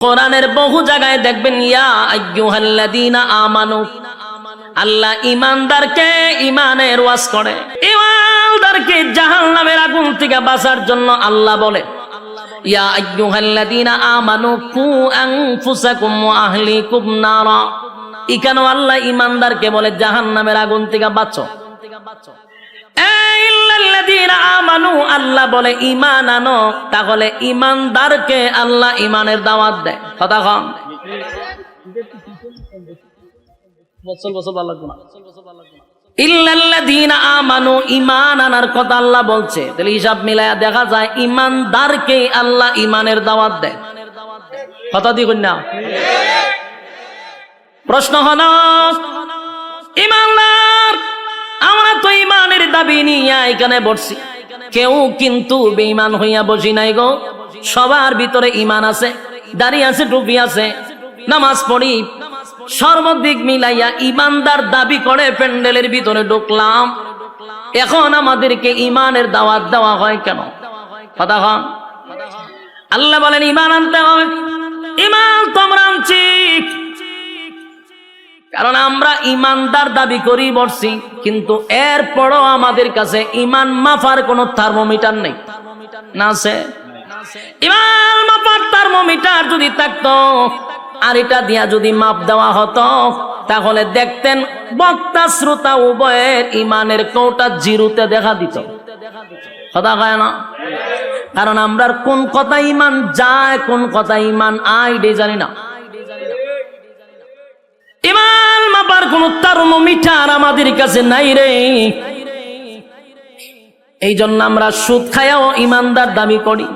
কোরআনের বহু জায়গায় দেখবেন ইয়া আইয়ুহাল্লাযীনা আমানু, আল্লাহ ঈমানদারকে ঈমানের ওয়াজ করে। ঈমানদারকে জাহান্নামের আগুন থেকে বাঁচার জন্য আল্লাহ বলে ইয়া আইয়ুহাল্লাযীনা আমানু কু আনফুসাকুম ওয়া আহলিকুম নারা। এখানেও আল্লাহ ঈমানদারকে বলে জাহান্নামের আগুন থেকে বাঁচো। ইল্লাল্লাযীনা আমানু, আল্লাহ বলে ঈমান আনো। তাহলে ঈমানদারকে আল্লাহ ঈমানের দাওয়াত দেয়। কথা কম ইল্লাল্লাযীনা আমানু, ঈমান আনার কথা আল্লাহ বলছে। তাহলে হিসাব মিলায়া দেখা যায় ঈমানদারকে আল্লাহ ঈমানের দাওয়াত দেয়। কথা দেখুন না। প্রশ্ন হলো ঈমানদার, আমরা তো ঈমানের দাবি নিয়ে এখানে বসছি, কেউ কিন্তু বেঈমান হইয়া বসি নাই গো। সবার ভিতরে ঈমান আছে, দাড়ি আছে, টুপি আছে, নামাজ পড়ি, সর্বদিক মিলাইয়া ঈমানদার দাবি করে প্যান্ডেলের ভিতরে ঢুকলাম। এখন আমাদেরকে ঈমানের দাওয়াত দেওয়া হয় কেন? কথা কন। আল্লাহ বলেন ঈমান আনতে হবে। ঈমান তোমরা আনছি কারণ আমরা ঈমানদার দাবি করি বসছি, কিন্তু এরপরও আমাদের কাছে ঈমান মাপার কোনো থার্মোমিটার নেই। না আছে? ঈমান মাপার থার্মোমিটার যদি থাকতো, আর এটা দিয়া যদি মাপ দেওয়া হতো, তাহলে দেখতেন বক্তা শ্রোতা উভয়ের ঈমানের কোটা জিরোতে দেখা দিত। কথা কয় না? কারণ আমরা কোন কথা ঈমান যায়, কোন কথা ঈমান আয় এটা জানি না। ঈমান মাপার কোন থার্মোমিটার আমাদের কাছে নাই রে। এই জন্য আমরা সুদ খায়াও ঈমানদার দাবি করি,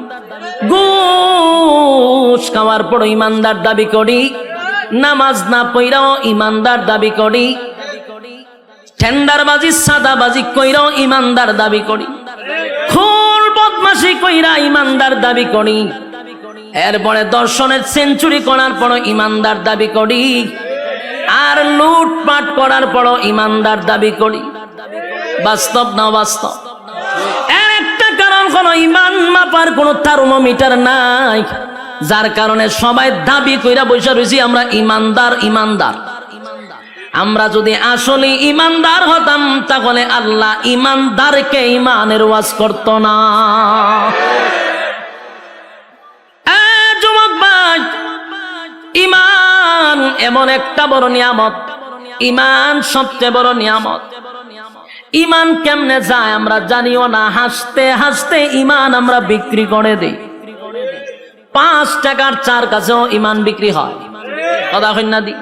ঘুষ খাওয়ার পর ঈমানদার দাবি করি, নামাজ না পড়াও ঈমানদার দাবি করি, টেন্ডারবাজি সাদাবাজি কইরাও ঈমানদার দাবি করি, খুন বদমাশি কইরা ঈমানদার দাবি করি, এরপরে দর্শনের সেঞ্চুরি করার পর ঈমানদার দাবি করি, আর লুটপাট করার পর ঈমানদার দাবি করি। বাস্তব না বাস্তব? একটা কারণ হলো ঈমান মাপার কোন থার্মোমিটার নাই, যার কারণে সবাই দাবি কইরা বসে রয়েছি আমরা ঈমানদার ঈমানদার। আমরা যদি আসলে ঈমানদার হতাম, তাহলে আল্লাহ ঈমানদারকে ঈমানের ওয়াজ করত না। যুবক ভাই, ঈমান এমন একটা বড় নিয়ামত, ঈমান সবচেয়ে বড় নিয়ামত। ঈমান কেমনে যায় আমরা জানিও না। হাসতে হাসতে ঈমান আমরা বিক্রি করে দেই। 5 টাকার চার কাছেও ঈমান বিক্রি হয়। কথা কই না দি?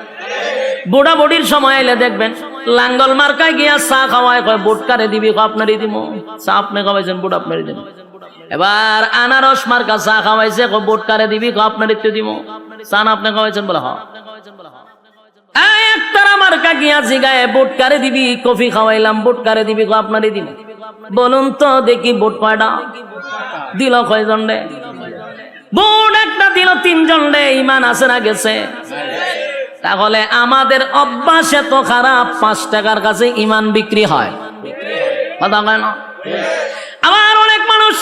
বুড়া বুড়ির সময় এলে দেখবেন লাঙ্গল মার্কায় গিয়া চা খাওয়ায়, কয় বুট কারে দিবি, আপনারই দিব। চা আপনি খাওয়াইছেন, বুট আপনারই দিব। এবার আনারস মার্কা চা খাওয়াইছে, কয় বুট কারে দিবি, আপনারই তো দিব। চা না আপনি খাওয়াইছেন বলে হ্যাঁ। একতারা মার্কা গিয়া জিগায় বুট কারে দিবি, কফি খাওয়াইলাম, বুট কারে দিবি, আপনারই দিব। বলুন তো দেখি বুট কয়টা দিল? কয়জন রে? বুট একটা দিল 3 জন রে। ঈমান আছে না গেছে? তাহলে আমাদের অভ্যাস এত খারাপ, 5 টাকার কাছে ঈমান বিক্রি হয়। কথা কয় না? আবার অনেক মানুষ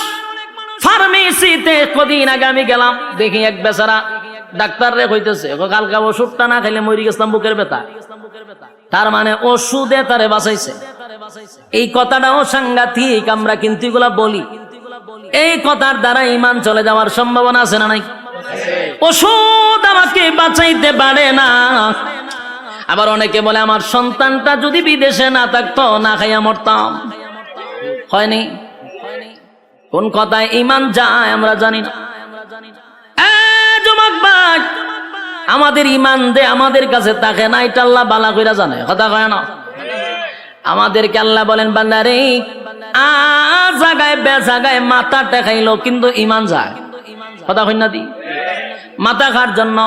ফার্মেসিতে, কদিন আগে আমি গেলাম, দেখি এক বেচারা ডাক্তার রে কইতেছে কালকা ওষুধটা না খাইলে মরি গেছিলাম বুকের ব্যথা। তার মানে ওষুধে তারে বাঁচাইছে। এই কথাটাও সাংঘাতিক। আমরা কিন্তু এগুলা বলি, এই কথার দ্বারা ঈমান চলে যাওয়ার সম্ভাবনা আছে না নাই? ওষুধ আমাকে বাঁচাইতে পারে না। আবার অনেকে বলে আমার সন্তানটা যদি বিদেশে না থাকতো, না খাইয়া মরতাম। হয়নি? কোন কথায় ঈমান যায় আমরা জানি না। যুবক ভাই, আমাদের ঈমান দে আমাদের কাছে থাকে না, এটা আল্লাহ বালা কইরা জানে। কথা কয় না? আমাদেরকে আল্লাহ বলেন বান্দারে, জায়গায় বে জায়গায় মাথা টেকাইলো, কিন্তু ঈমান যায়। কথা কই না দি? মাথা খার জন্য,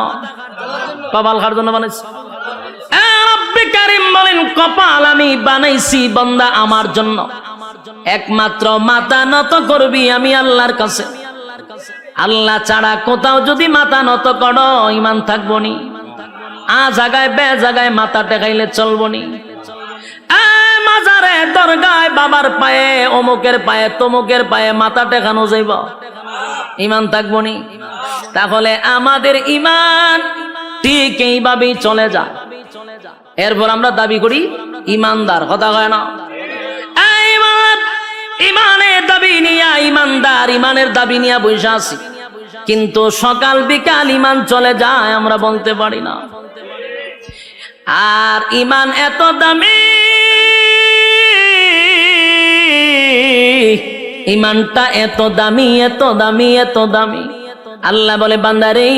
কপাল খার জন্য বানাইছি। রব্বে কারীম বলেন কপাল আমি বানাইছি বান্দা আমার জন্য, একমাত্র মাথা নত করবি আমি আল্লাহর কাছে। আল্লাহ ছাড়া কোথাও যদি মাথা নত করো, ঈমান থাকবো নি। জায়গায় বে জায়গায় মাথা টেকাইলে চলবো নি। মাজারে দরগায় বাবার পায়ে, অমুকের পায়ে, তমুকের পায়ে মাথা টেকানো যাইব? ইমান থাকবো নি? তাহলে আমাদের ইমান ঠিক এইভাবেই চলে যায়। এরপর আমরা দাবি করি ইমানদার, কথা হয় না? ইমানের দাবি নিয়া ইমানদার, ইমানের দাবি নিয়া বসে আছি, কিন্তু সকাল বিকাল ইমান চলে যায়, আমরা বলতে পারি না। আর ইমান এত দামি, ইমানটা এত দামি, এত দামি, এত দামি। আল্লাহ বলে বান্দারে,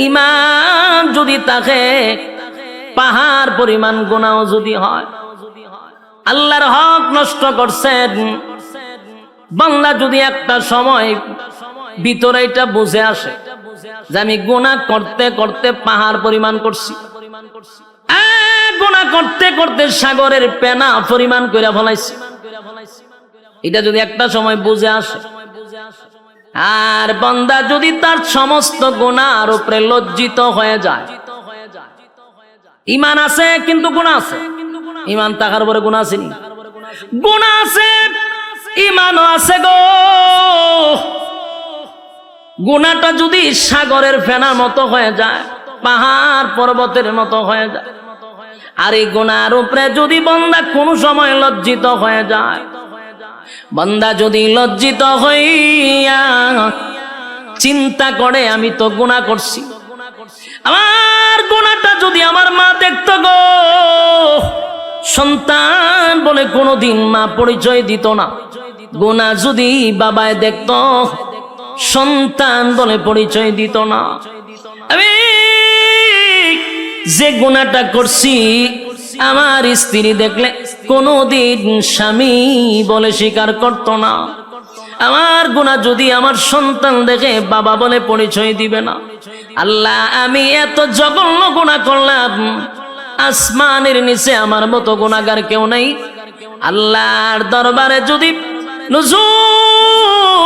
ইমান যদি থাকে, পাহাড় পরিমাণ গুনাহ যদি হয়, আল্লাহর হক নষ্ট করছেন, বান্দা যদি একটা সময় ভিতরে এটা বুঝে আসে যে আমি গুনাহ করতে করতে পাহাড় পরিমাণ করছি, গুনাহ করতে করতে সাগরের পেনা পরিমাণ করে ফলাইছি, এটা যদি একটা সময় বুঝে আসে, আর বান্দা যদি তার সমস্ত গুনাহর উপরে লজ্জিত হয়ে যায়, ইমান আছে কিন্তু গুনাহ আছে, ইমান থাকার পরে গুনাহ আছে নি? গুনাহ আছে, ইমানও আছে গো। গুনাহটা যদি সাগরের ফেনার মতো হয়ে যায়, পাহাড় পর্বতের মতো হয়ে যায়, আর এই গুনাহর উপরে যদি বান্দা কোনো সময় লজ্জিত হয়ে যায়, বান্দা যদি লজ্জিত হইয়া চিন্তা করে আমি তো গুনাহ করছি, আমার গুনাহটা যদি আমার মা দেখতো গো, সন্তান বলে কোনোদিন মা পরিচয় দিত না। গুনাহ যদি বাবায় দেখতো, সন্তান বলে পরিচয় দিত না। আমি যে গুনাহটা করছি, আমার স্ত্রী দেখলে কোনোদিন স্বামী বলে স্বীকার করতো না। আমার গুনাহ যদি আমার সন্তান দেখে বাবা বলে পরিচয় দিবে না। আল্লাহ, আমি এত জঘন্য গুনাহ করলাম, আসমানের নিচে আমার মতো গুনাহগার কেউ নাই। আল্লাহর দরবারে যদি নুজুলে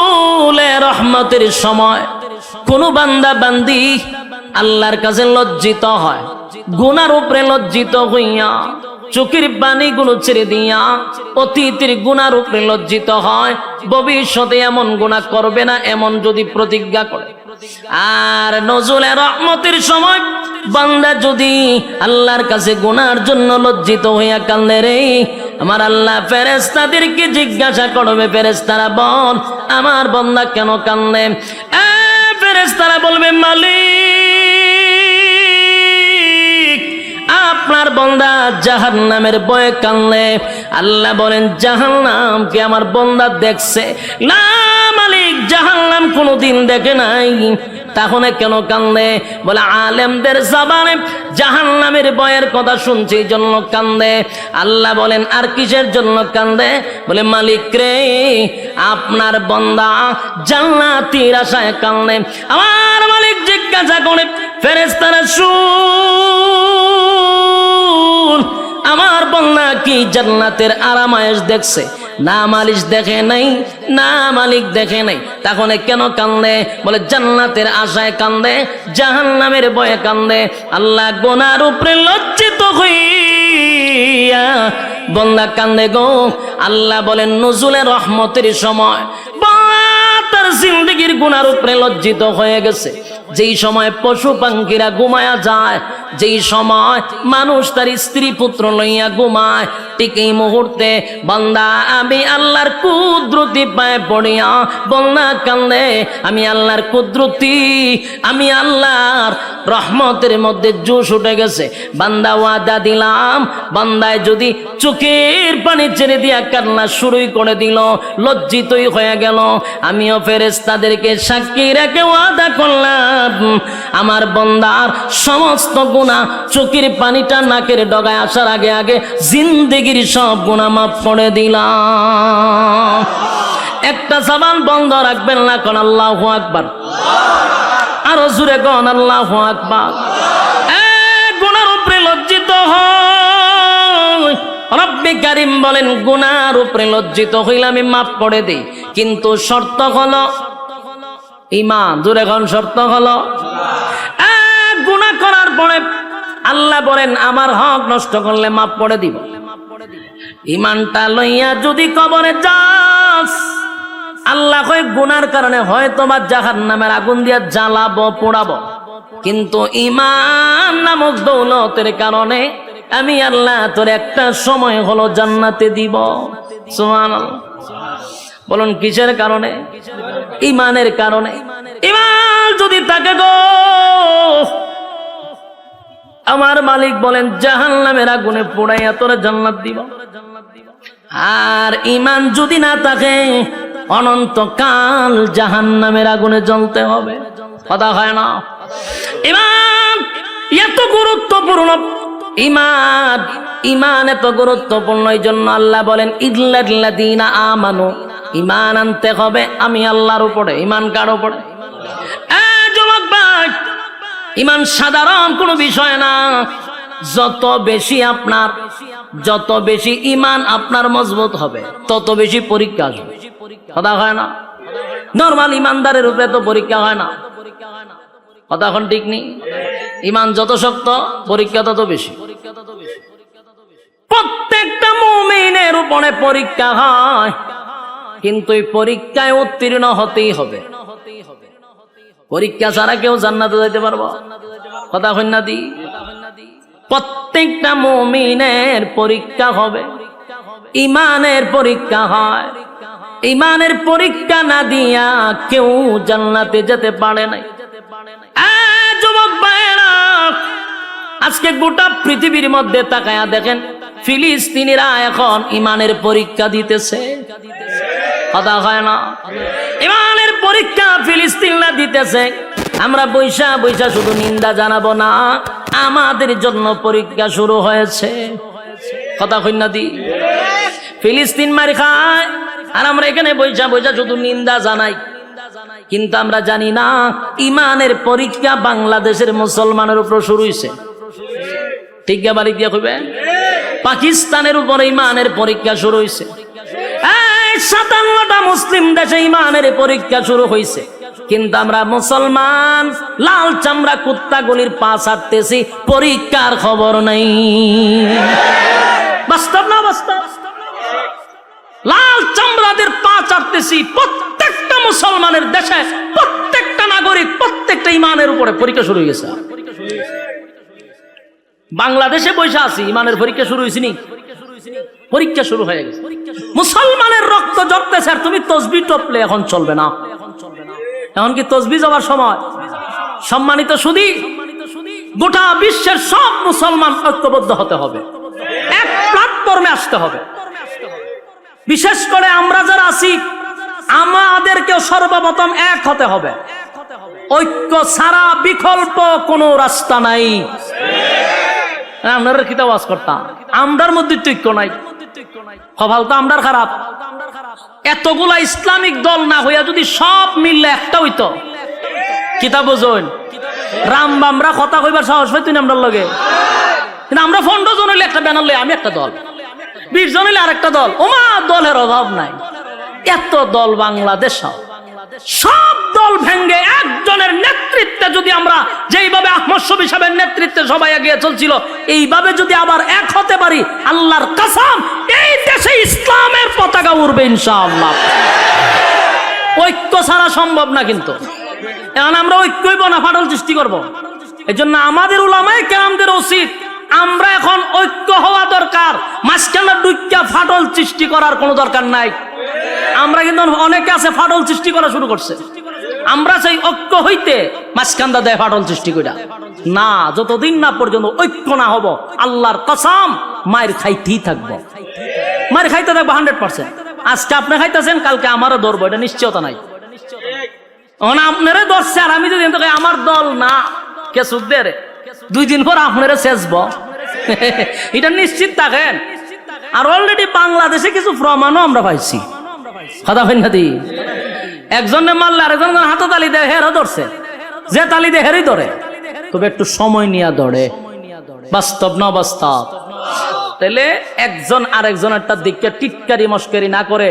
রহমতের সময় কোন বান্দা বান্দি আল্লাহর কাছে লজ্জিত হয়, গুনার উপরে লজ্জিত হইয়া চোখের পানিগুলো ছেড়ে দিয়া অতীতের গুনার উপরে লজ্জিত হয়, ভবিষ্যতে এমন গুনাহ করবে না এমন যদি প্রতিজ্ঞা করে, আর নজুলে রহমতের সময় বান্দা যদি আল্লাহর কাছে গুনার জন্য লজ্জিত হইয়া কান্দে রে, আমার আল্লাহ ফেরেশতাদেরকে জিজ্ঞাসা করবে, ফেরেশতারা বল আমার বান্দা কেন কান্দে? ফেরেশতারা বলবে মালিক, আপনার বান্দা জাহান্নামের ভয়ে কান্দে। আল্লাহ বলেন জাহান্নামকে আমার বান্দা দেখছে? না মালিক, জাহান্নাম কোনোদিন দেখে নাই। তাহলে কেন কান্দে? বলে আলেমদের জবানে জাহান্নামের ভয়ের কথা শুনছে এই জন্য কান্দে। আল্লাহ বলেন আর কিসের জন্য কান্দে? বলে মালিক রে, আপনার বান্দা জান্নাতের আশায় কান্দে। আমার মালিক জিজ্ঞাসা করে ফেরেশতারা, শুন আমার বান্দা কি জান্নাতের আরামায়েশ দেখছে? না মালিক দেখে নাই, না মালিক দেখে নাই। তাহলে কেন কান্দে? বলে জান্নাতের আশায় কান্দে, জাহান্নামের ভয়ে কান্দে। আল্লাহ গুনার উপরে লজ্জিত হইয়া বান্দা কান্দে গো। আল্লাহ বলেন নজুলে রহমতের সময় তার জিন্দেগির গুনার উপরে লজ্জিত হয়ে গেছে। যেই সময় পশু পাখিরা ঘুমায়া যায়, যেই সময় মানুষ তার স্ত্রী পুত্র লইয়া ঘুমায়, ঠিক এই মুহূর্তে বান্দা আমি আল্লাহর কুদরতি পায়ে পড়িয়া বান্দা কান্দে। আমি আল্লাহর কুদরতি, আমি আল্লাহর রহমতের মধ্যে জোশ উঠে গেছে। বান্দা ওয়াদা দিলাম, বান্দায় যদি চোখের পানি ছেড়ে দিয়া কান্না শুরুই করে দিল, লজ্জিতই হয়ে গেল, আমিও ফেরেশতাদেরকে সাক্ষী রেখে ওয়াদা করলাম আমার বান্দার সমস্ত গুনাহ চোখের পানিটা নাকের ডগায় আসার আগে আগে জিন্দেগির সব গুনাহ মাফ করে দিলাম। একটা জবান বন্ধ রাখবেন না, কোন আল্লাহু আকবার। আরো জোরে কোন আল্লাহু আকবার। গুনার উপরে লজ্জিত হয়, রব্বে কারীম বলেন গুনার উপরে লজ্জিত হইলে আমি মাফ করে দেই, কিন্তু শর্ত হলো ঈমান। জোরে কোন শর্ত হলো? গুনাহ করার পরে আল্লাহ বলেন আমার হক নষ্ট করলে মাফ করে দিব। ঈমানটা লইয়া যদি কবরে যাস, আল্লাহ কয় গুনার কারণে হয়তো বা জাহান্নামের আগুন দিয়া জ্বালাবো পোড়াবো, কিন্তু ঈমান নামক দৌলতের কারণে আমি আল্লাহ তোর একটা সময় হলো জান্নাতে দিব। সুবহানাল্লাহ। বলুন কিসের কারণে? ঈমানের কারণে। ঈমান যদি থাকে গো, আমার মালিক বলেন জাহান্নামের আগুনে পোড়াইয়া তোরা জান্নাত দিব। আর ঈমান যদি না থাকে অনন্তকাল জাহান্নামের আগুনে জ্বলতে হবে। কথা হয় না? ঈমান এত গুরুত্বপূর্ণ, ঈমান এত গুরুত্বপূর্ণ, এই জন্য আল্লাহ বলেন ইল্লাল্লাযীনা আমানু, ঈমান আনতে হবে আমি আল্লাহর উপরে। ঈমান কার উপরে? যুবক ভাই, ঈমান সাধারণ কোনো বিষয় না। যত বেশি ঈমান আপনার মজবুত হবে তত বেশি পরীক্ষা আসবে। কথা হয় না? নরমাল ঈমানদারের উপরে তো পরীক্ষা হয় না। কথা এখন ঠিক নেই? ঈমান যত শক্ত পরীক্ষা তত বেশি। প্রত্যেকটা মুমিনের উপরে পরীক্ষা হয়, কিন্তু এই পরীক্ষায় উত্তীর্ণ হতেই হবে। পরীক্ষা ছাড়া কেউ জান্নাতে যেতে পারবো? কথা হই না দি? প্রত্যেকটা মুমিনের পরীক্ষা হবে, ঈমানের পরীক্ষা হয়। ঈমানের পরীক্ষা না দিয়া কেউ জান্নাতে যেতে পারে নাই। যুবক ভাইরা, আজকে গোটা পৃথিবীর মধ্যে তাকায়া দেখেন, ফিলিস্তিনিরা এখন ঈমানের পরীক্ষা দিতেছে। কথা হয় না? ঈমানের পরীক্ষা ফিলিস্তিনরা দিতেছে। আমরা বৈশা শুধু নিন্দা জানাবো না, আমাদের জন্য পরীক্ষা শুরু হয়েছে। কথা কই না দি? ফিলিস্তিন মার খায় আর আমরা এখানে বৈশা শুধু নিন্দা জানাই, কিন্তু আমরা জানি না ঈমানের পরীক্ষা বাংলাদেশের মুসলমানের উপর শুরু হয়েছে। ঠিক বাড়ি দিয়া কইবে? পাকিস্তানের উপরে ঈমানের পরীক্ষা শুরু হয়েছে। 57টা মুসলিম দেশে ঈমানের পরীক্ষা শুরু হয়েছে, কিন্তু আমরা মুসলমান লাল চামড়া কুত্তাগুলির পা ছাড়তেছি, পরীক্ষার খবর নাই। বাস্তব না বাস্তব? লাল চামড়াদের পা ছাড়তেছি। প্রত্যেকটা মুসলমানের দেশে প্রত্যেকটা নাগরিক, প্রত্যেকটা ঈমানের উপরে পরীক্ষা শুরু হয়ে গেছে। বাংলাদেশে বৈশা আছি, ঈমানের পরীক্ষা শুরু হয়েছে নি? পরীক্ষা শুরু হয়ে গেছে। মুসলমানের রক্ত ঝরতেছে আর তুমি তসবিহ টপলে এখন চলবে না। এখন কি তসবিহ যাওয়ার সময়? সম্মানিত সুধী, গোটা বিশ্বের সব মুসলমান ঐক্যবদ্ধ হতে হবে, এক প্ল্যাটফর্মে আসতে হবে। বিশেষ করে আমরা যারা আছি, আমাদেরকে সর্বপ্রথম এক হতে হবে। ঐক্য ছাড়া বিকল্প কোনো রাস্তা নাই। আপনারা কি আওয়াজ করতাম? আমরার মধ্যে ঐক্য নাই, কপাল তো আমরার খারাপ। এতগুলা ইসলামিক দল না হইয়া যদি সব মিললে একটা হইতো, কিতা বুঝুন? রামবামরা কথা কইবার সাহস পাইতুন আমরা লগে, কিন্তু আমরা 15 জন হইলে একটা ব্যানার লই, আমি একটা দল, 20 জন হইলে আরেকটা দল। ওমা দলের অভাব নাই। এত দল বাংলাদেশ, সব দল ভেঙ্গে একজনের নেতৃত্বে যদি আমরা যেইভাবে আহমদ শফী সাহেবের নেতৃত্বে সবাই এগিয়ে চলছিল, এইভাবে যদি আবার এক হতে পারি, আল্লাহর কসম এই দেশে ইসলামের পতাকা উড়বে ইনশাআল্লাহ। ঐক্য ছাড়া সম্ভব না। কিন্তু এখন আমরা ঐক্যই না ফাটল সৃষ্টি করব। এই জন্য আমাদের উলামায়ে কেরামদের উচিত, আমরা এখন ঐক্য হওয়া দরকার। মাঝখানে ডুইক্কা ফাটল সৃষ্টি করার কোনো দরকার নাই। আমরা কিন্তু অনেকে আছে ফাটল সৃষ্টি করা শুরু করছে। আমরা সেই ঐক্য হইতে মাঝখানটা দেয় ফাটল সৃষ্টি কইরা না। যতদিন না পর্যন্ত ঐক্য না হব, আল্লাহর কসম মায়ের খাইতেই থাকবো, মায়ের খাইতে থাকবো 100%। আজকে আপনি খাইতেছেন, কালকে আমারও ধরবো, এটা নিশ্চয়তা নাই। আপনারা ধরছে আর আমি যদি আমার দল না, কে সুখ দে রে, 2 দিন পর আপনারা শেষবো, এটা নিশ্চিত থাকেন। আর অলরেডি বাংলাদেশে কিছু প্রমাণও আমরা পাইছি। কথা হয় না দি? একজনে মারলে আরেকজন হাতে তালি দেয়, হেরও ধরছে, যে তালি দেয় হেরই ধরে, তবে একটু সময় নিয়ে ধরে। বাস্তব না বাস্তব? তাহলে একজন আরেকজনেরটা দিককে টিটকারি মস্করি না করে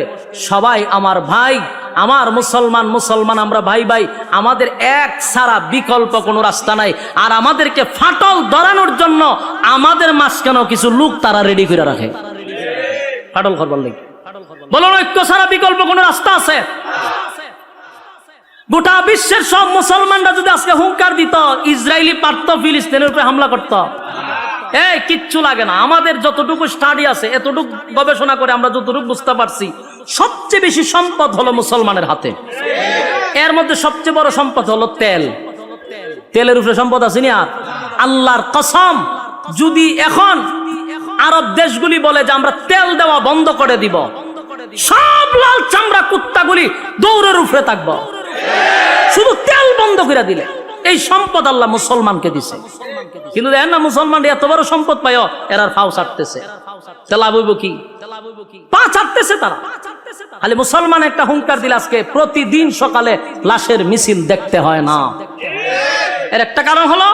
সবাই আমার ভাই, আমার মুসলমান আমরা ভাই ভাই, আমাদের এক ছাড়া বিকল্প কোনো রাস্তা নাই। আর আমাদেরকে ফাটল ধরানোর জন্য আমাদের মাঝখানেও কিছু লোক তারা রেডি করে রাখে ফাটল করবার লাগে। বলুন ঐক্য ছাড়া বিকল্প কোন রাস্তা আছে? গোটা বিশ্বের সব মুসলমানরা যদি আজকে হুঙ্কার দিত, ইসরায়েলি পারত ফিলিস্তিনের উপরে হামলা করত, কিচ্ছু লাগে না। আমাদের যতটুকু স্টাডি আছে, এতটুকু গবেষণা করে আমরা যতটুকু বুঝতে পারছি, সবচেয়ে বেশি সম্পদ হলো মুসলমানের হাতে। এর মধ্যে সবচেয়ে বড় সম্পদ হলো তেল। তেলের উপরে সম্পদ আছে না? আল্লাহর কসম, যদি এখন আরব দেশগুলি বলে যে আমরা তেল দেওয়া বন্ধ করে দিব, সব লাল চামড়া কুত্তাগুলি দৌড়ের উপরে থাকবো, শুধু তেল বন্ধ করে দিলে। এই সম্পদ আল্লাহ মুসলমানকে দিছে। কিন্তু দেখেন না, মুসলমান এত বড় সম্পদ পায়, এরা ফাও ছাড়তেছে। লাভ হইব কি? পা ছাড়তেছে তারা। খালি মুসলমান একটা হুঙ্কার দিলে আজকে প্রতিদিন সকালে লাশের মিছিল দেখতে হয় না। এর একটা কারণ হলো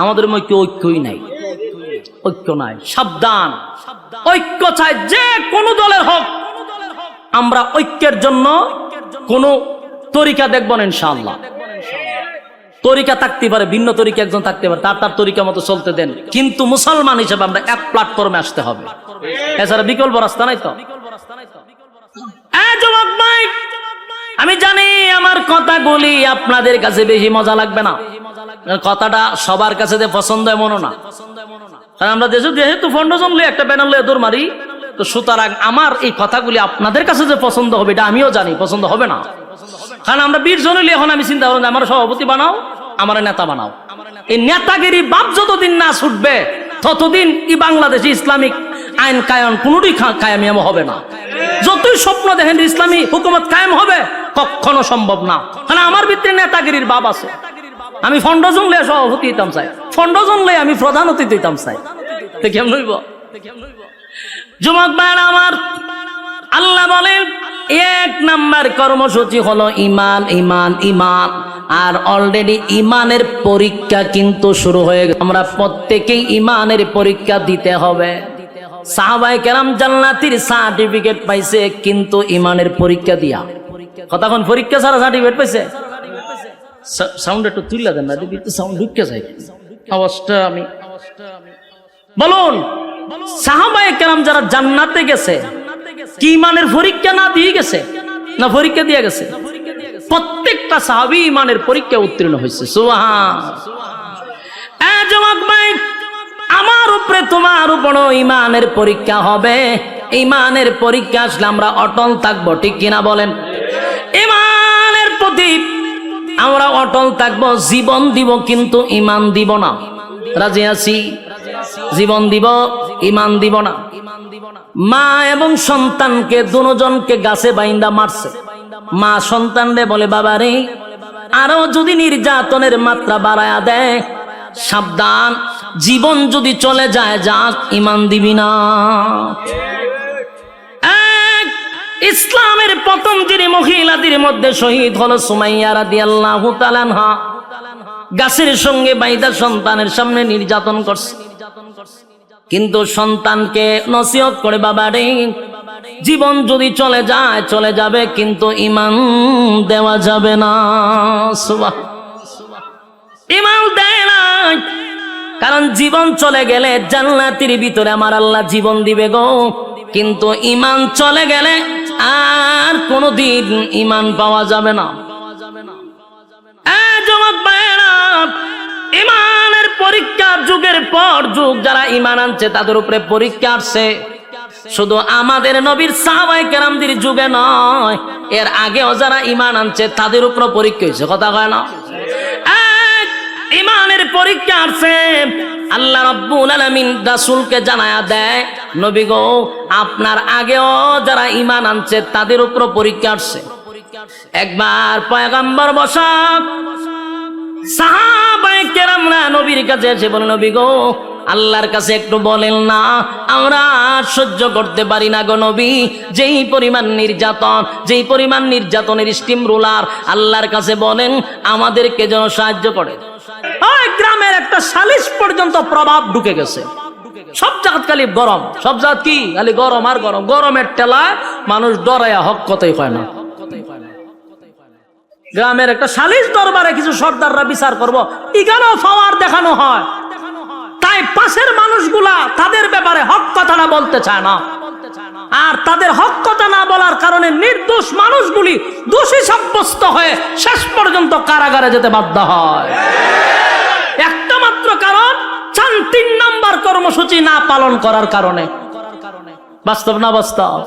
আমাদের মধ্যে ঐক্যই নাই। ঐক্য নাই, সাবধান। ঐক্য চাই যে কোনো দলের হোক। আমরা ঐক্যের জন্য কোন তরিকা দেখব না ইনশাআল্লাহ। তরিকা থাকতে পারে, ভিন্ন তরিকা একজন থাকতে পারে, তার তরিকা মতো চলতে দেন, কিন্তু মুসলমান হিসেবে আমরা এক প্ল্যাটফর্মে আসতে হবে। এছাড়া বিকল্প রাস্তা নাই তো। আমি জানি আমার কথাগুলি আপনাদের কাছে বেশি মজা লাগবে না, কথাটা সবার কাছে যে পছন্দ এমনও না। কারণ আমরা দেশে যেহেতু ফন্ডজন লই একটা ব্যানার লয়ে দৌড় মারি, তো সুতরাং আমার এই কথাগুলি আপনাদের কাছে যে পছন্দ হবে এটা আমিও জানি পছন্দ হবে না। কারণ আমরা 20 জন হইলে এখন আমি চিন্তা করলাম আমার সভাপতি বানাও, আমার নেতা বানাও। এই নেতাগিরি বাপ যতদিন না ছুটবে ততদিন এই বাংলাদেশে ইসলামিক আইন কায়ন কোনটি কায়েম হবে না। যতই স্বপ্ন দেখেন ইসলামী হুকুমত কায়েম হবে, কখনো সম্ভব না। কারণ আমার ভিতরে নেতাগিরির বাপ আছে। আমি ফন্ডজন লয়ে সভাপতি হইতাম চাই, ফন্ডজন লয়ে আমি প্রধান অতিথি হইতাম চাই, তো কেমন হইব? যুবক ভাইরা আমার, আল্লাহ বলেন 1 নাম্বার কর্মসূচি হলো ইমান, ইমান, ইমান। আর অলরেডি ইমানের পরীক্ষা কিন্তু শুরু হয়ে গেছে। আমরা প্রত্যেকেই ইমানের পরীক্ষা দিতে হবে। সাহাবায়ে কেরাম জান্নাতীর সার্টিফিকেট পাইছে, কিন্তু ইমানের পরীক্ষা দিয়া। কতক্ষণ পরীক্ষা ছাড়া সার্টিফিকেট পাইছে? সাউন্ড একটু তুলে দেন না, দিদি তো সাউন্ড ঢুকে যায় আওয়াজটা। আমি বলুন, সাহাবায়ে কেরাম যারা জান্নাতে গেছে কি ইমানের পরীক্ষা না দিয়ে গেছে, না পরীক্ষা দিয়ে গেছে? প্রত্যেকটা সাহাবী ইমানের পরীক্ষা উত্তীর্ণ হয়েছে। আমার উপরে তোমার উপর ইমানের পরীক্ষা হবে। ইমানের পরীক্ষা আসলে আমরা অটল থাকবো, ঠিক কিনা বলেন? ইমানের প্রতি আমরা অটল থাকবো, জীবন দিব কিন্তু ইমান দিব না। রাজি আছি? জীবন দিব, ইমান দিব না। মা এবং সন্তানকে দুজনকে গাছে বাইন্দা মারছে। মা সন্তানরে বলে, বাবা রে, আরো যদি নির্যাতনের মাত্রা বাড়ায়া দেয়, সাবধান, জীবন যদি চলে যায় যাক, ইমান দিবি না। ইসলামের প্রথম যিনি মহিলাদের মধ্যে শহীদ হলো সুমাইয়া রাদিয়াল্লাহু তাআলা আনহা। গাছের সঙ্গে বাইদা সন্তানের সামনে নির্যাতন করছে, কিন্তু সন্তানকে নসিহত করে, বাবা রে, জীবন যদি চলে যায় চলে যাবে, কিন্তু ইমান দেওয়া যাবে না। ইমান দেয় না, কারণ জীবন চলে গেলে জান্নাতের ভিতরে আমার আল্লাহ জীবন দিবে গো, কিন্তু ইমান চলে গেলে আর কোনদিন ইমান পাওয়া যাবে না। ইমানের পরীক্ষা যুগের পর যুগ যারা ইমান আনছে তাদের উপরে পরীক্ষা আসছে। শুধু আমাদের নবীর সাহাবায়ে কেরামদের যুগে নয়, এর আগেও যারা ইমান আনছে তাদের উপর পরীক্ষা হয়েছে। কথা কয় না? ইমানের পরীক্ষা আসছে। আল্লাহ রাব্বুল আলামিন রাসূলকে জানায়া দেয়, নবী গো, আপনার আগেও যারা ইমান আনছে তাদের উপর পরীক্ষা আসছে। একবার পয়গম্বর বসা সাহাবায়ে কেরামরা নবীর কাছে এসে বলে, নবী গো, আল্লাহর কাছে একটু বলেন না, আমরা সহ্য করতে পারি না গো নবী, যেই পরিমাণ নির্যাতন, যেই পরিমাণ নির্যাতনের স্টিম রোলার, আল্লাহর কাছে বলেন আমাদেরকে যেন সাহায্য করে। ওই গ্রামের একটা সালিশ পর্যন্ত প্রভাব ঢুকে গেছে। সব জায়গা খালি গরম, সব জায়গা কি খালি গরম আর গরম। গরমের টেলায় মানুষ ডরায়া হক কথাই হয় না। গ্রামের একটা সালিশ দরবারে কিছু সর্দাররা বিচার করবো, এখানেও পাওয়ার দেখানো হয়, তাই পাশের মানুষগুলা তাদের ব্যাপারে হক কথাটা বলতে চায় না। আর তাদের হক কথা না বলার কারণে নির্দোষ মানুষগুলি দোষী সাব্যস্ত হয়ে শেষ পর্যন্ত কারাগারে যেতে বাধ্য হয়। একটা মাত্র কারণ, 3 নাম্বার কর্মসূচি না পালন করার কারণে। বাস্তব না বাস্তব?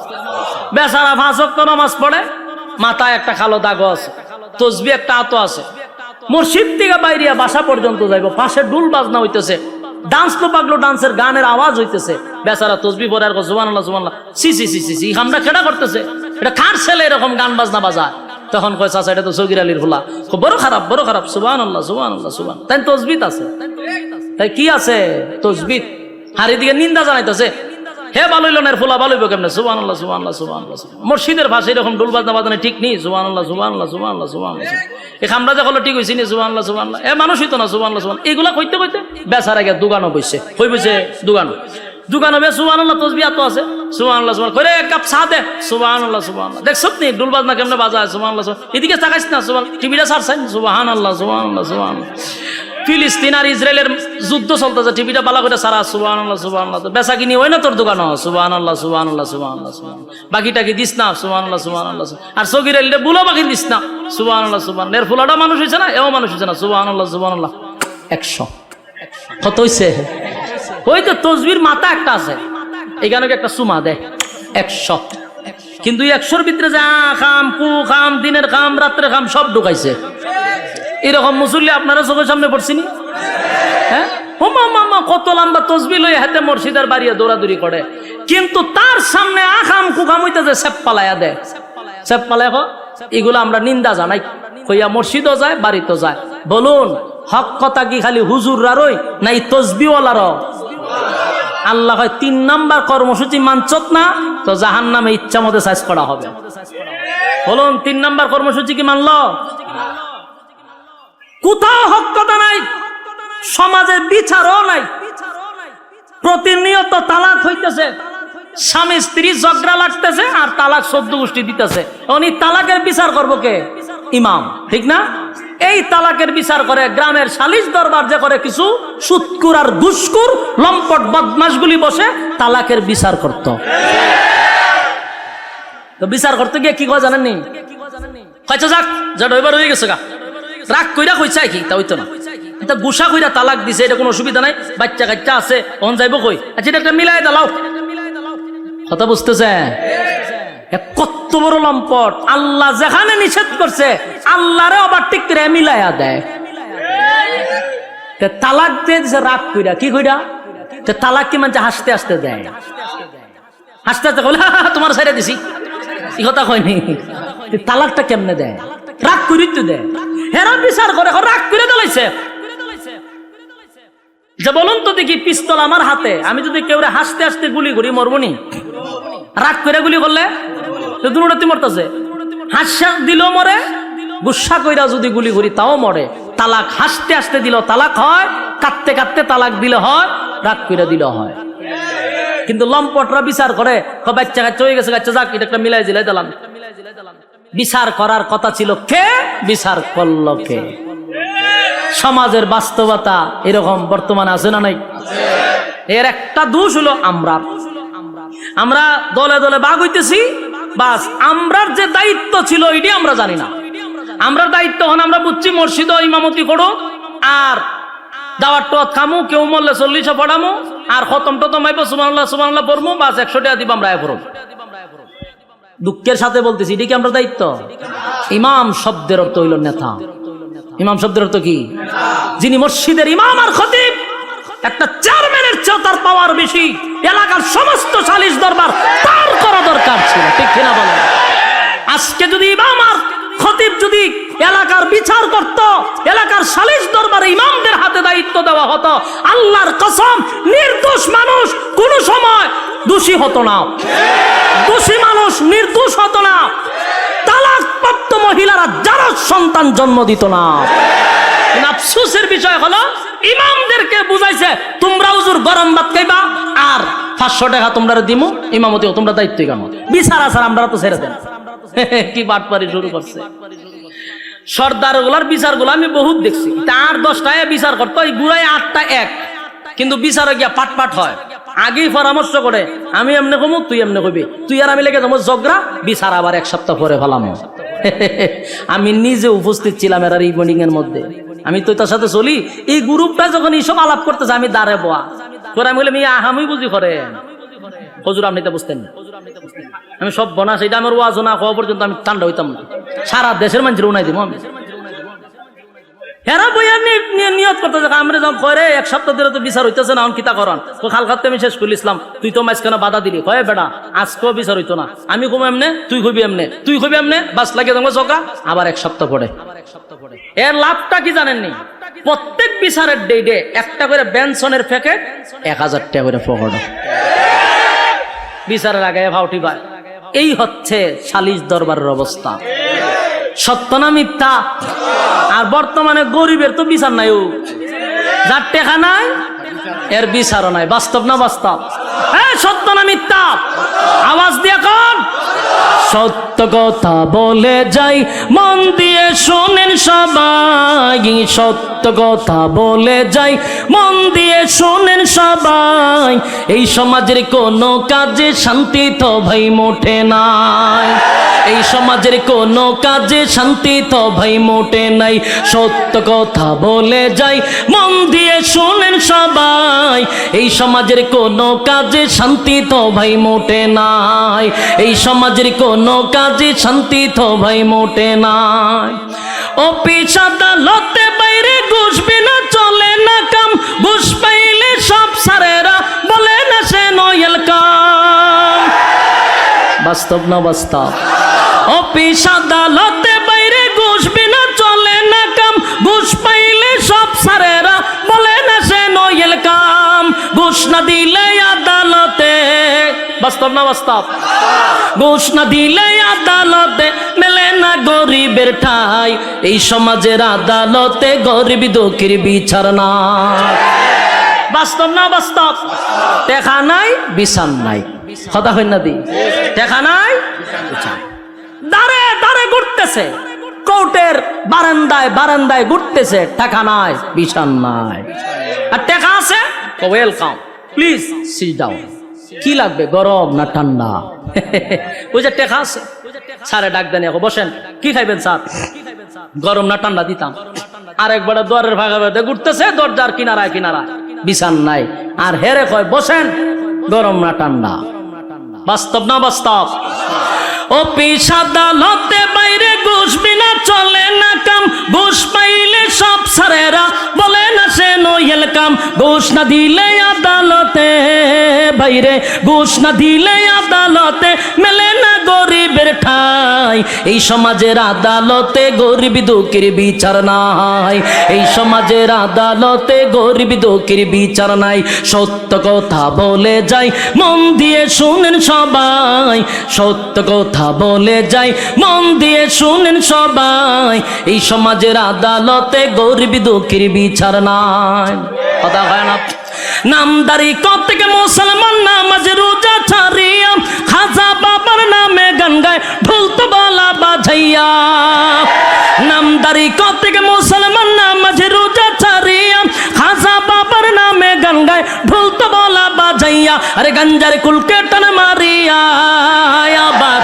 বেচারা 5 ওয়াক্ত নামাজ পড়ে, মাথায় একটা কালো দাগ আছে, তসবিহ একটা আতো আছে, মসজিদ থেকে বাইরে বাসা পর্যন্ত যাইব, পাশে ডুল বাজনা হইতেছে, ডান্স তো পাগলো ডান্সের গানের আওয়াজ হইতেছে, বেচারা তসবিহ পড়ে আর সুবহানাল্লাহ সুবহানাল্লাহ, সি সি সি সি সি, আমরা কেডা করতেছে, এটা কার ছেলে এরকম গান বাজনা বাজায়? তখন কয় চাচা এটা তো সগীর আলীর ফুলা, বড় খারাপ বড় খারাপ, সুবহানাল্লাহ সুবহানাল্লাহ সুবহান। তাই তসবিহ আছে, তাই কি আছে? তসবিহ। হারি দিকে নিন্দা জানাইতেছে, হে ভালো হইল না, এর ফুলা ভালো হইব কেমনে? সুবহানাল্লাহ সুবহানাল্লাহ সুবহানাল্লাহ। মসজিদের ভাষা এরকম ডুল বাজনা বাজানো ঠিক নেই, সুবহানাল্লাহ সুবহানাল্লাহ সুবহানাল্লাহ সুবহানাল্লাহ। এই খামরা যা হলো ঠিক হইছে নি, সুবহানাল্লাহ সুবহানাল্লাহ। এ মানুষ হইতো না, সুবহানাল্লাহ সুবহান। এগুলা কইতে কইতে বেচারা গিয়া দোকানও বইছে, কই বইছে? দোকানো বে সুবহানাল্লাহ তসবিহ তো আছে, সুবহানাল্লাহ সুবহান করে এক কাপ চা দে, সুবহানাল্লাহ সুবহানাল্লাহ। দেখছত নি ডুল বাজনা কেমনে বাজায়, সুবহানাল্লাহ সুবহান। এদিকে তাকাইছ না, সুবহান, টিভিটা ছাড়ছেন, সুবহানাল্লাহ সুবহানাল্লাহ সুবহানাল্লাহ। ফিলিস্তিন আর ইসরায়েলের যুদ্ধ চলতেছে, টিভিটা বালা করে সারা, সুবহানাল্লাহ সুবহানাল্লাহ। বেচা কিনি হয় না তোর দোকানও, সুবহানাল্লাহ সুবহানাল্লাহ সুবহানাল্লাহ সুবহানাল্লাহ। বাকিটা কি দিস না, সুবহানাল্লাহ সুবহানাল্লাহ। আর সগীর আলীরে বুলো বাকি দিস না, সুবহানাল্লাহ সুবহানাল্লাহ। এর ফুলাটা মানুষ হইছে না, এও মানুষ হইছে না, সুবহানাল্লাহ সুবহানাল্লাহ। 100 কত হইছে? ওই তো তসবির মাথা একটা আছে, এখানে একটা সুমা দেয় 100, কিন্তু 100-র ভিতরে যা খাম কু খাম, দিনের খাম রাত্রে খাম সব ঢুকাইছে। এরকম মুসল্লি আপনারা চোখের সামনে পড়ছিনি? হ্যাঁ, কত লম্বা তসবিহ লই হাতে মসজিদের বাড়িয়ে দৌড়াদৌড়ি করে, কিন্তু তার সামনে আখাম কুখাম হইতেছে সেপ পালাইয়া দেয়, সেপ পালাইয়া। এগুলো আমরা নিন্দা জানাই, কইয়া মসজিদও যায়, বাড়িতেও যায়। বলুন হক কথা কি খালি হুজুররারই নাই তসবিহওয়ালারও? আল্লাহ হয় 3 নাম্বার কর্মসূচি মানছত না তো জাহান্নামে ইচ্ছা মতো সাইজ করা হবে। বলুন 3 নাম্বার কর্মসূচি কি মানলো? কোথাও হক কথা নাই, সমাজে বিচারও নাই, প্রতিনিয়ত তালাক হইতেছে, স্বামী স্ত্রী ঝগড়া লাগতেছে আর তালাক 14 গোষ্ঠী দিতেছে। উনি তালাকের বিচার করবো কে? ইমাম, ঠিক না? এই তালাকের বিচার করে গ্রামের সালিশ দরবার যে করে কিছু সুৎকুর আর ঘুষখোর লম্পট বদমাশগুলি বসে তালাকের বিচার করত। তো বিচার করতে গিয়ে কি কয় জানেননি? কয়টা যাক যেটা এবার হয়ে গেছে গা, রাগ কইরা কইছে কি তা হইতো না, এটা গুসা কইরা তালাক দিছে, এটা কোনো অসুবিধা নাই, বাচ্চা কাচ্চা আছে, অন যাইব কই, আচ্ছা এটা একটা মিলাই দাও। কথা বুঝতেছে? কত বড় লম্পট! আল্লাহ যেখানে নিষেধ করছে আল্লাহরে আবার ঠিক করে মিলাইয়া দেয়। তালাক দিয়ে দিছে রাগ কইরা, কি কইরা? তালাক কি মানে হাসতে হাসতে দেয়, হাসতে হাসতে বলে তোমার ছেড়ে দিছি, এই কথা কয়নি। তালাকটা কেমনে দেয়? রাগ করি তো দেয়, হেরা বিচার করে রাগ করে দিলাইছে। যে বলুন তো দেখি, পিস্তল আমার হাতে, আমি যদি কেউ হাসতে হাসতে গুলি করি মরবনি? রাগ করে গুলি করলে দুটোতে মরতেছে, হাস্যাস দিলেও মরে, গুসা কইরা যদি গুলি করি তাও মরে। তালাক হাসতে হাসতে দিল তালাক হয়, কাঁদতে কাঁদতে তালাক দিলে হয়, রাগ করে দিলে হয়। কিন্তু লম্পটরা বিচার করে বাচ্চা কাচ্চা হয়ে গেছে, বাচ্চা যাক এটা একটা মিলাই দিলাই দিলাম। বিচার করার কথা ছিল কে? বিচার করলো কে? সমাজের বাস্তবতা এরকম বর্তমানে আছে না নাই? এর একটা দোষ হলো আমরা দলে দলে ভাগ হইতেছি, বাস আমরার যে দায়িত্ব ছিল এটি আমরা জানি না। আমরার দায়িত্ব হন আমরা বুঝছি মসজিদ ইমামতি করো আর দাওয়াত টাওয়াত খামু, কেউ মরলে 40 পড়ামু আর খতম টতম আইব, সুবহানাল্লাহ সুবহানাল্লাহ পড়মু, বাস 100 টাকা দিব আমরা পড়ব। দুঃখের সাথে বলতেছি এটি কি আমরা দায়িত্ব? ইমাম শব্দের অর্থ হইল নেতা। ইমাম শব্দের অর্থ কি? যিনি মসজিদের ইমাম আর খতিব, একটা চেয়ারম্যানের চেয়ে তার পাওয়ার বেশি। এলাকার সমস্ত সালিশ দরবার তার করা দরকার ছিল, ঠিক কিনা বলেন? আজকে যদি ইমাম আর খতিব যদি এলাকার বিচার করত, এলাকার সালিশ দরবারে ইমামদের হাতে দায়িত্ব দেওয়া হতো, আল্লাহর কসম নির্দোষ মানুষ কোন সময় দোষী হতো না, দোষী মানুষ নির্দোষ হতো না, তালাকপ্রাপ্ত মহিলারা যারা সন্তান জন্ম দিত না। আফসোসের বিষয় হলো ইমামদেরকে বুঝাইছে তোমরা হুজুর গরম ভাত খাইবা আর 500 টাকা তোমরা দিমু, ইমামতি তোমরা দায়িত্ব কেন? বিচার আসার আমরা তো ছেড়ে দেন। কি বাটপারি শুরু করছে সর্দার গুলার বিচার গুলো আমি বহুত দেখছি। তার 10টায় বিচার করতো, ওই গুড়ায় 8টা এক, কিন্তু বিচারে গিয়া পাট পাট হয়। আগেই পরামর্শ করে, আমি এমনি কমু তুই এমনি কবি, তুই আর আমি লেগে যাবো ঝগড়া, বিচার আবার 1 সপ্তাহ পরে ফেলাম। আমি নিজে উপস্থিত ছিলাম এর এই মিটিং এর মধ্যে, আমি তো তার সাথে চলি। এই গ্রুপটা যখন এইসব আলাপ করতেছে আমি দাঁড়ে বোয়া করে, আমি বলি আমি বুঝি করে হুজুর আপনি তো বুঝতেন না, আমি সব বনা সেটা আমার ওয়াজ না হওয়া পর্যন্ত আমি ঠান্ডা হইতাম না, সারা দেশের মানুষের উনাই দিব আমি। হেরা বইয়া নিয়ত করতেছে আমরা যখন করে 1 সপ্তাহ ধরে তো বিচার হইতেছে না, কিতা করান খাল খাতে আমি শেষ করে ইসলাম, তুই তো মাঝখানে বাধা দিলি, কয়ে বেটা আজকেও বিচার হইতো না, আমি কম এমনে তুই কবি এমনে, তুই কবি এমনে, বাস লাগে তোমার চোখা আবার 1 সপ্তাহ পরে। এর লাভটা কি জানেননি? প্রত্যেক বিচারের ডেটে একটা করে বেনসনের প্যাকেট 1000 টাকা করে পকেট, বিচারের আগে ভাউটি পায়। এই হচ্ছে সালিশ দরবারের অবস্থা। সত্য না মিথ্যা? আর বর্তমানে গরিবের তো বিচার নাই, যার টাকা নাই এর বিচারও নাই। বাস্তব না বাস্তব? হ্যাঁ, সত্য না মিথ্যা? আওয়াজ দিয়ে কোন সত্য কথা বলে যাই, মন দিয়ে শোনেন সবাই, সত্য কথা বলে যাই, মন দিয়ে শোনেন সবাই, এই সমাজের কোনো কাজে শান্তি তো ভাই মোটে নাই, এই সমাজের কোনো কাজে শান্তি তো ভাই মোটে নাই। সত্য কথা বলে যাই, মন দিয়ে শোনেন সবাই, এই সমাজের কোনো কাজে শান্তি তো ভাই মোটে নাই, এই সমাজের কোনো কাজে শান্তি তো ভাই মোটে নাই। অফিস আদালতে বাইরে ঘুষ বিনা চলে না কাম, ঘুষ পাইলে সব সারেরা বলে না সে নয়েল কাম। বাস্তব না বাস্তব? অফিস আদালতে বাইরে ঘুষ বিনা চলে না কাম, ঘুষ পাইলে সব সারেরা বলে না সে নয়েল কাম। ঘুষ না দিলে আদালতে, বাস্তব না বাস্তব? ঘুষ না দিলে আদালতে মেলে না গরিবের ঠাই, এই সমাজের আদালতে গরিব দুঃখীর বিচার না। বাস্তব না বাস্তব? দেখা নাই বিচার নাই, কথা হয় না দি? দেখা নাই দাঁড়ে দাঁড়ে ঘুরতেছে, কোর্টের বারান্দায় বারান্দায় ঘুরতেছে, টাকা নাই বিচার নাই। আর টাকা আছে, ওয়েলকাম, প্লিজ সিট ডাউন। কি লাগবে, গরম না ঠান্ডা? ওই যে টাকা আছে, স্যারে ডাক দেন, বসেন, কি খাইবেন স্যার? গরম না ঠান্ডা দিতাম। আরেকবার দুয়ারের ভাগা ঘুরতেছে, দরজার কিনারায় কিনারা, বিচার নাই। আর হেরে কয় বসেন, গরম না ঠান্ডা। বাস্তব না বাস্তব? অফিস আদালতে বাইরে ঘুষ বিনা চলে না কাম, ঘুষ পাইলে সব সারেরা বলে না সে নয়েল কাম। ঘুষ না দিলে আদালতে বাইরে, ঘুষ না দিলে আদালতে মেলে না গরিবের ঠাই, এই সমাজের আদালতে গরিব দুঃখীর বিচার নাই, এই সমাজের আদালতে গরিব দুঃখীর বিচার নাই। সত্য কথা বলে যাই, মন দিয়ে শুনেন সবাই, সত্য কথা বলে যাই, মন দিয়ে শুনেন সবাই, এই সমাজের আদালতে গরিব দুঃখীর বিচার নাই। কথা হয় না? নামদারি কতকে মুসলমান নামাজ রোজা ছাড়িয়া, খাজা বাবার নামে গান গায় ঢোল তবলা বাজাইয়া। নামদারি কতকে মুসলমান নামাজ রোজা ছাড়িয়া, খাজা বাবার নামে গান গায় ঢোল তবলা বাজাইয়া। আরে গঞ্জার কুলকে টান মারিয়া, আবার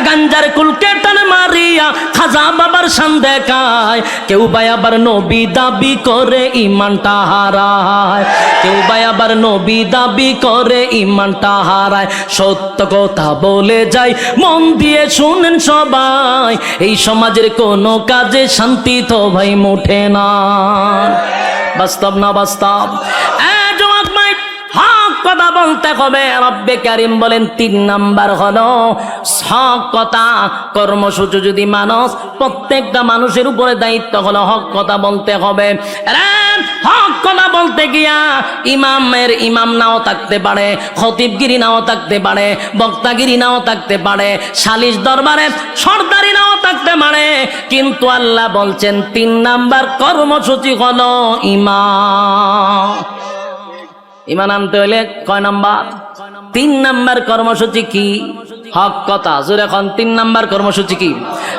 গঞ্জার কুলকে টান মারিয়া খাজা বাবার শান দেখায়। কেউ ভাই আবার নবী দাবি করে ইমানটা হারায়, কেউ ভাই আবার নবী দাবি করে ইমানটা হারায়। সত্য কথা বলে যাই, মন দিয়ে শুনেন সবাই, এই সমাজের কোনো কাজে শান্তি তো ভাই মোটে না। বাস্তব না বাস্তব? কথা বলতে হবে। রব্বে কারীম বলেন 3 নাম্বার হলো হক কথা। কর্মসূচি যদি মানুষ, প্রত্যেকটা মানুষের উপরে দায়িত্ব হলো হক কথা বলতে হবে। হক কথা বলতে গিয়া ইমামের ইমাম নাও থাকতে পারে, খতিবগিরি নাও থাকতে পারে, বক্তাগিরি নাও থাকতে পারে, সালিশ দরবারে সর্দারি নাও থাকতে পারে, কিন্তু আল্লাহ বলছেন 3 নাম্বার কর্মসূচি হলো ইমাম। ইমান আনতে হইলে কয় নাম্বার? 3 নাম্বার কর্মসূচি কি? হক কথা। জোরে এখন 3 নাম্বার কর্মসূচি কি?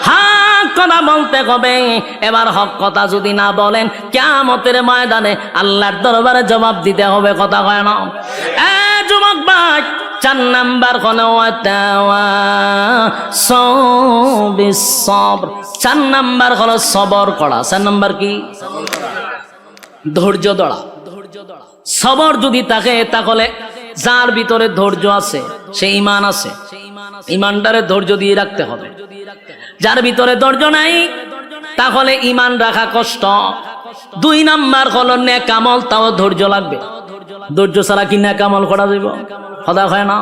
হক কথা বলতে হবে। এবার হক কথা যদি না বলেন, কিয়ামতের ময়দানে আল্লাহর দরবারে জবাব দিতে হবে। কথা কয় না? যুবক 4 নাম্বার হলো বিসসবর। 4 নাম্বার হলো সবর করা। 4 নাম্বার কি? ধৈর্য ধরা। সবর যদি থাকে তাহলে যার ভিতরে ধৈর্য আছে সে ঈমান আছে, ঈমানটারে ধৈর্য দিয়ে রাখতে হবে। যার ভিতরে ধৈর্য নাই তাহলে ঈমান রাখা কষ্ট। 2 নাম্বার হলো নেক আমল, তাও ধৈর্য লাগবে। ধৈর্য ছাড়া কি নেক আমল করা যাবে? কথা হয় না।